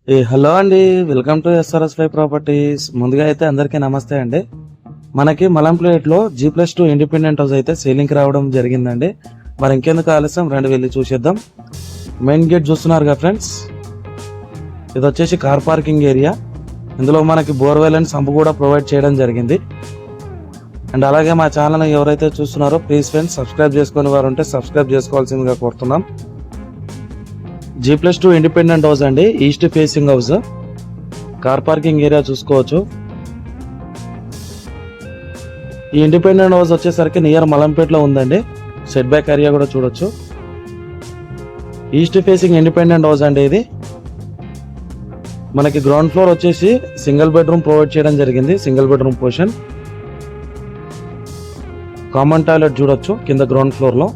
Hello అండి. Welcome to SRS5 properties. ముందుగా అయితే అందరికీ నమస్తే అండి. మనకి మలంప్లేట్లో G+2 ఇండిపెండెంట్ హౌస్ అయితే సేలింగ్కి రావడం జరిగిందండి. మరి ఇంకెందుకు ఆలస్యం, రండి వెళ్ళి చూసేద్దాం. మెయిన్ గేట్ చూస్తున్నారుగా ఫ్రెండ్స్, ఇది వచ్చేసి కార్ పార్కింగ్ ఏరియా. ఇందులో మనకి బోర్వెల్ అండ్ సంపు కూడా ప్రొవైడ్ చేయడం జరిగింది. అండ్ అలాగే మా ఛానల్ ఎవరైతే చూస్తున్నారో ప్లీజ్ ఫ్రెండ్స్ సబ్స్క్రైబ్ చేసుకునే వారు ఉంటే సబ్స్క్రైబ్ చేసుకోవాల్సిందిగా కోరుతున్నాం. G+2 ఇండిపెండెంట్ హౌస్ అండి, east facing house. Car parking area చూసుకోవచ్చు. ఈ ఇండిపెండెంట్ హౌస్ వచ్చేసరికి నియర్ మలంపేట్లో ఉందండి. సెట్ బ్యాక్ ఏరియా కూడా చూడొచ్చు. ఈస్ట్ ఫేసింగ్ ఇండిపెండెంట్ హౌస్ అండి ఇది. మనకి గ్రౌండ్ ఫ్లోర్ వచ్చేసి సింగిల్ బెడ్రూమ్ ప్రొవైడ్ చేయడం జరిగింది. Single bedroom portion, common toilet చూడొచ్చు కింద గ్రౌండ్ ఫ్లోర్ లో.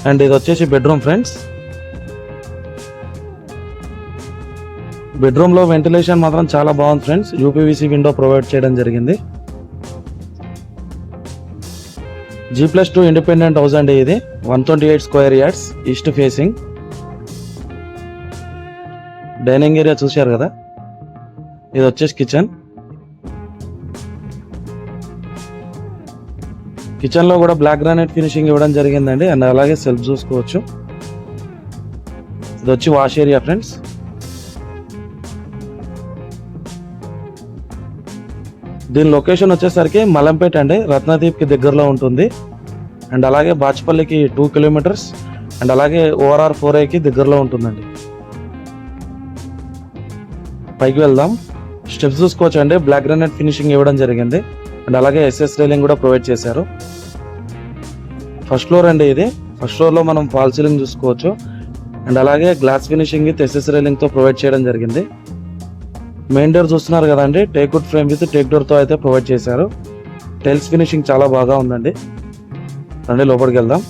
అండ్ ఇది వచ్చేసి బెడ్రూమ్ ఫ్రెండ్స్. బెడ్రూమ్ లో వెంటిలేషన్ మాత్రం చాలా బాగుంది ఫ్రెండ్స్. యూపీవీసీ విండో ప్రొవైడ్ చేయడం జరిగింది. G+2 ఇండిపెండెంట్ హౌస్ అండి ఇది. 128 square yards, east facing. Dining area చూశారు కదా. ఇది వచ్చేసి కిచెన్. కిచెన్ లో కూడా బ్లాక్ గ్రానైట్ ఫినిషింగ్ ఇవ్వడం జరిగిందండి. అండ్ అలాగే సెల్ఫ్ చూసుకోవచ్చు. ఇది వచ్చి వాష్ ఏరియా ఫ్రెండ్స్. దీని లొకేషన్ వచ్చేసరికి మలంపేట్ అండి, రత్నదీప్ కి దగ్గరలో ఉంటుంది. అండ్ అలాగే బాచ్పల్లికి 2 కిలోమీటర్స్. అండ్ అలాగే ORR 4A కి దగ్గరలో ఉంటుందండి. పైకి వెళ్దాం. స్టెప్స్ చూసుకోవచ్చు అండి, బ్లాక్ గ్రానైట్ ఫినిషింగ్ ఇవ్వడం జరిగింది. అండ్ అలాగే SS రైలింగ్ కూడా ప్రొవైడ్ చేశారు. ఫస్ట్ ఫ్లోర్ అండి ఇది. ఫస్ట్ ఫ్లోర్ లో మనం ఫాల్ సీలింగ్ చూసుకోవచ్చు. అండ్ అలాగే glass finishing with SS railing తో ప్రొవైడ్ చేయడం జరిగింది. మెయిన్ డోర్ చూస్తున్నారు కదండి, teakwood frame with take door తో అయితే ప్రొవైడ్ చేశారు. టైల్స్ ఫినిషింగ్ చాలా బాగా ఉందండి. రండి లోపలికి వెళ్దాం.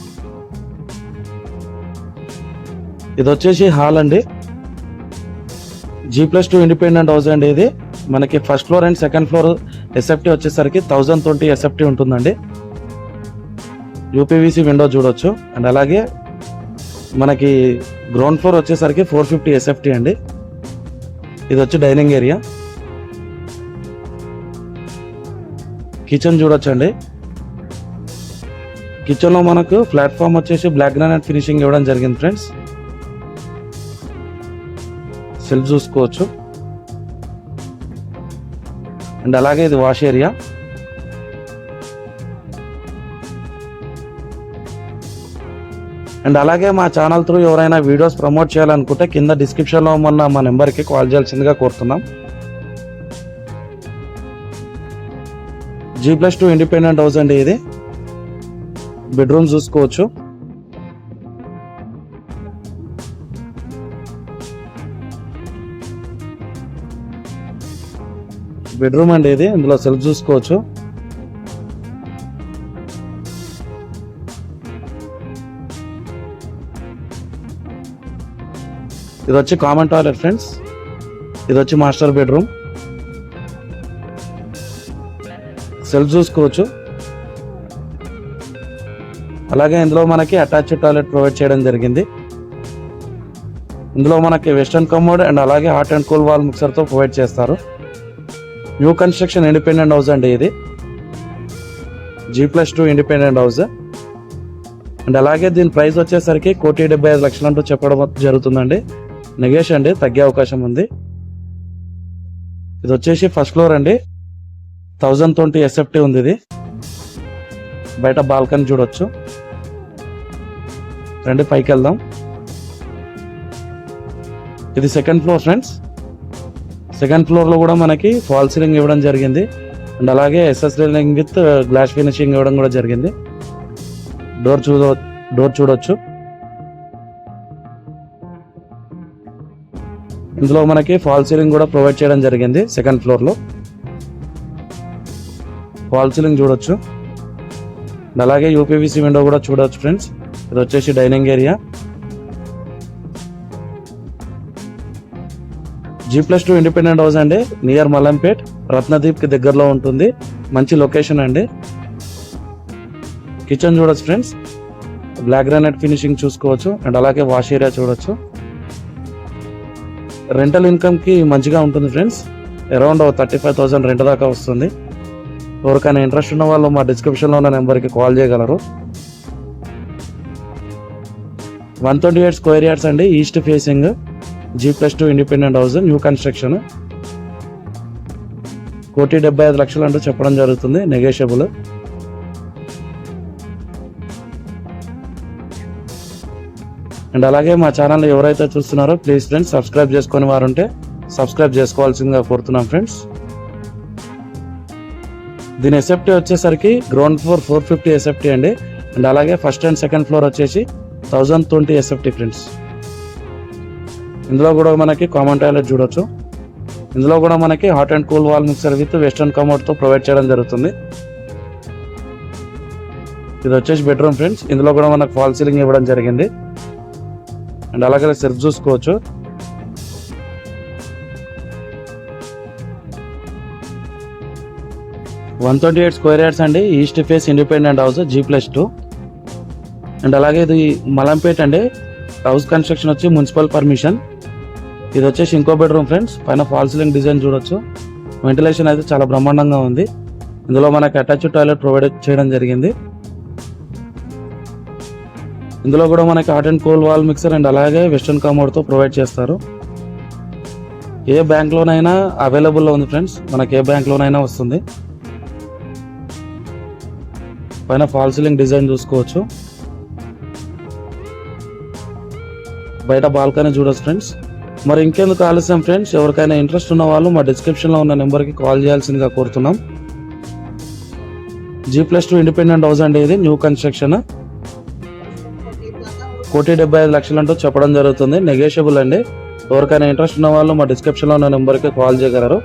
ఇది వచ్చేసి హాల్ అండి. G+2 ఇండిపెండెంట్ హౌస్ అండి ఇది. మనకి first floor and second floor SFT వచ్చేసరికి 1020 SFT ఉంటుందండి. యూపీవీసీ విండో చూడొచ్చు. అండ్ అలాగే మనకి గ్రౌండ్ ఫ్లోర్ వచ్చేసరికి 450 SFT అండి. ఇది వచ్చి డైనింగ్ ఏరియా. కిచెన్ చూడొచ్చు అండి. కిచెన్ లో మనకు ప్లాట్ఫామ్ వచ్చేసి బ్లాక్ గ్రానైట్ ఫినిషింగ్ ఇవ్వడం జరిగింది ఫ్రెండ్స్. సెల్ఫ్ చూసుకోవచ్చు. అండ్ అలాగే ఇది వాష్ ఏరియా. అండ్ అలాగే మా ఛానల్ త్రూ ఎవరైనా వీడియోస్ ప్రమోట్ చేయాలనుకుంటే కింద డిస్క్రిప్షన్లో ఉన్న మా నెంబర్కి కాల్ చేయాల్సిందిగా కోరుతున్నాం. G+2 ఇండిపెండెంట్ హౌస్ అండి ఇది. బెడ్రూమ్ చూసుకోవచ్చు. బెడ్రూమ్ అండి ఇది. ఇందులో సెల్ఫ్ చూసుకోవచ్చు. ఇది వచ్చి కామన్ టాయిలెట్ ఫ్రెండ్స్. ఇది వచ్చి మాస్టర్ బెడ్రూమ్. సెల్ఫ్ చూసుకోవచ్చు. అలాగే ఇందులో మనకి అటాచ్డ్ టాయిలెట్ ప్రొవైడ్ చేయడం జరిగింది. ఇందులో మనకి వెస్టర్న్ కమోడ్ అండ్ అలాగే hot and cool wall mixer తో ప్రొవైడ్ చేస్తారు. న్యూ కన్స్ట్రక్షన్ ఇండిపెండెంట్ హౌస్ అండి ఇది. G+2 independent house. అండ్ అలాగే దీని ప్రైస్ వచ్చేసరికి 1,75,00,000 అంటూ చెప్పడం జరుగుతుందండి. నెగేష్ అండి, తగ్గే అవకాశం ఉంది. ఇది వచ్చేసి ఫస్ట్ ఫ్లోర్ అండి. 1020 SFT ఉంది ఇది. బయట బాల్కనీ చూడొచ్చు. రండి పైకి వెళ్దాం. ఇది second floor friends. Second floor లో కూడా మనకి ఫాల్ సీలింగ్ ఇవ్వడం జరిగింది. అండ్ అలాగే SS railing with glass finishing ఇవ్వడం కూడా జరిగింది. డోర్ చూడొచ్చు. ఇందులో మనకి ఫాల్ సీలింగ్ కూడా ప్రొవైడ్ చేయడం జరిగింది. సెకండ్ ఫ్లోర్ లో ఫాల్ సీలింగ్ చూడొచ్చు. అండ్ అలాగే యూపీవీసీ విండో కూడా చూడొచ్చు ఫ్రెండ్స్. ఇది వచ్చేసి dining area. G+2 independent house అండి, నియర్ మలంపేట్, రత్నదీప్ కి దగ్గరలో ఉంటుంది. మంచి లొకేషన్ అండి. కిచెన్ చూడొచ్చు ఫ్రెండ్స్. బ్లాక్ గ్రానైట్ ఫినిషింగ్ చూసుకోవచ్చు. అండ్ అలాగే వాష్ ఏరియా చూడొచ్చు. రెంటల్ ఇన్కమ్కి మంచిగా ఉంటుంది ఫ్రెండ్స్. అరౌండ్ 35,000 రెంట్ దాకా వస్తుంది. ఎవరికైనా ఇంట్రెస్ట్ ఉన్న వాళ్ళు మా డిస్క్రిప్షన్లో ఉన్న నెంబర్కి కాల్ చేయగలరు. 128 స్క్వేర్ యార్డ్స్ అండి, east facing, G+2 independent house, new construction. 1,75,00,000 అంటూ చెప్పడం జరుగుతుంది, నెగోషియబుల్. అండ్ అలాగే మా ఛానల్ ఎవరైతే చూస్తున్నారో ప్లీజ్ ఫ్రెండ్స్ సబ్స్క్రైబ్ చేసుకుని వారు ఉంటే సబ్స్క్రైబ్ చేసుకోవాల్సిందిగా కోరుతున్నాం ఫ్రెండ్స్. దీని ఎస్ఎఫ్టీ వచ్చేసరికి గ్రౌండ్ ఫ్లోర్ 450 ఎస్ఎఫ్టీ అండి. అండ్ అలాగే ఫస్ట్ అండ్ సెకండ్ ఫ్లోర్ వచ్చేసి 1020 ఎస్ఎఫ్టీ ఫ్రెండ్స్. ఇందులో కూడా మనకి కామన్ టాయిలెట్ చూడొచ్చు. ఇందులో కూడా మనకి hot and cool wall mixer with western కమోడ్తో ప్రొవైడ్ చేయడం జరుగుతుంది. ఇది వచ్చేసి బెడ్రూమ్ ఫ్రెండ్స్. ఇందులో కూడా మనకు ఫాల్ సీలింగ్ ఇవ్వడం జరిగింది. అండ్ అలాగే సెల్ఫ్ చూసుకోవచ్చు. వన్ 128 స్క్వేర్ యార్డ్స్ అండి, east face independent house, G+2. And అలాగే ఇది మలంపేట్ అండి. హౌస్ కన్స్ట్రక్షన్ వచ్చి మున్సిపల్ పర్మిషన్. ఇది వచ్చేసి ఇంకో బెడ్రూమ్ ఫ్రెండ్స్. పైన ఫాల్ సీలింగ్ డిజైన్ చూడొచ్చు. వెంటిలేషన్ అయితే చాలా బ్రహ్మాండంగా ఉంది. ఇందులో మనకి అటాచ్డ్ టాయిలెట్ ప్రొవైడ్ చేయడం జరిగింది. ఇందులో కూడా మనకి hot and cool wall mixer and అలాగే వెస్టర్న్ కమోడ్తో ప్రొవైడ్ చేస్తారు. ఏ బ్యాంక్లోనైనా అవైలబుల్లో ఉంది ఫ్రెండ్స్, మనకి ఏ బ్యాంక్లోనైనా వస్తుంది. పైన ఫాల్ సీలింగ్ డిజైన్ చూసుకోవచ్చు. బయట బాల్కనీ చూడొచ్చు ఫ్రెండ్స్. మరి ఇంకెందుకు ఆలస్యం ఫ్రెండ్స్, ఎవరికైనా ఇంట్రెస్ట్ ఉన్న వాళ్ళు మా డిస్క్రిప్షన్లో ఉన్న నెంబర్కి కాల్ చేయాల్సిందిగా కోరుతున్నాం. G+2 ఇండిపెండెంట్ హౌస్ అండి, ఇది న్యూ కన్స్ట్రక్షన్. 1,75,00,000 అంటూ చెప్పడం జరుగుతుంది, నెగోషియబుల్ అండి. ఎవరికైనా ఇంట్రెస్ట్ ఉన్న వాళ్ళు మా డిస్క్రిప్షన్లో ఉన్న నెంబర్కి కాల్ చేయగలరు.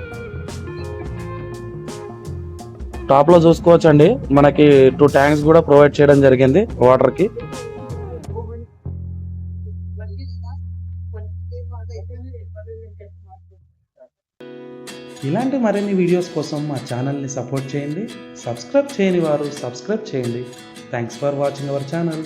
టాప్లో చూసుకోవచ్చు అండి, మనకి 2 ట్యాంక్స్ కూడా ప్రొవైడ్ చేయడం జరిగింది వాటర్కి. ఇలాంటి మరిన్ని వీడియోస్ కోసం మా ఛానల్ని సపోర్ట్ చేయండి. సబ్స్క్రైబ్ చేయని వారు సబ్స్క్రైబ్ చేయండి. Thanks for watching our channel.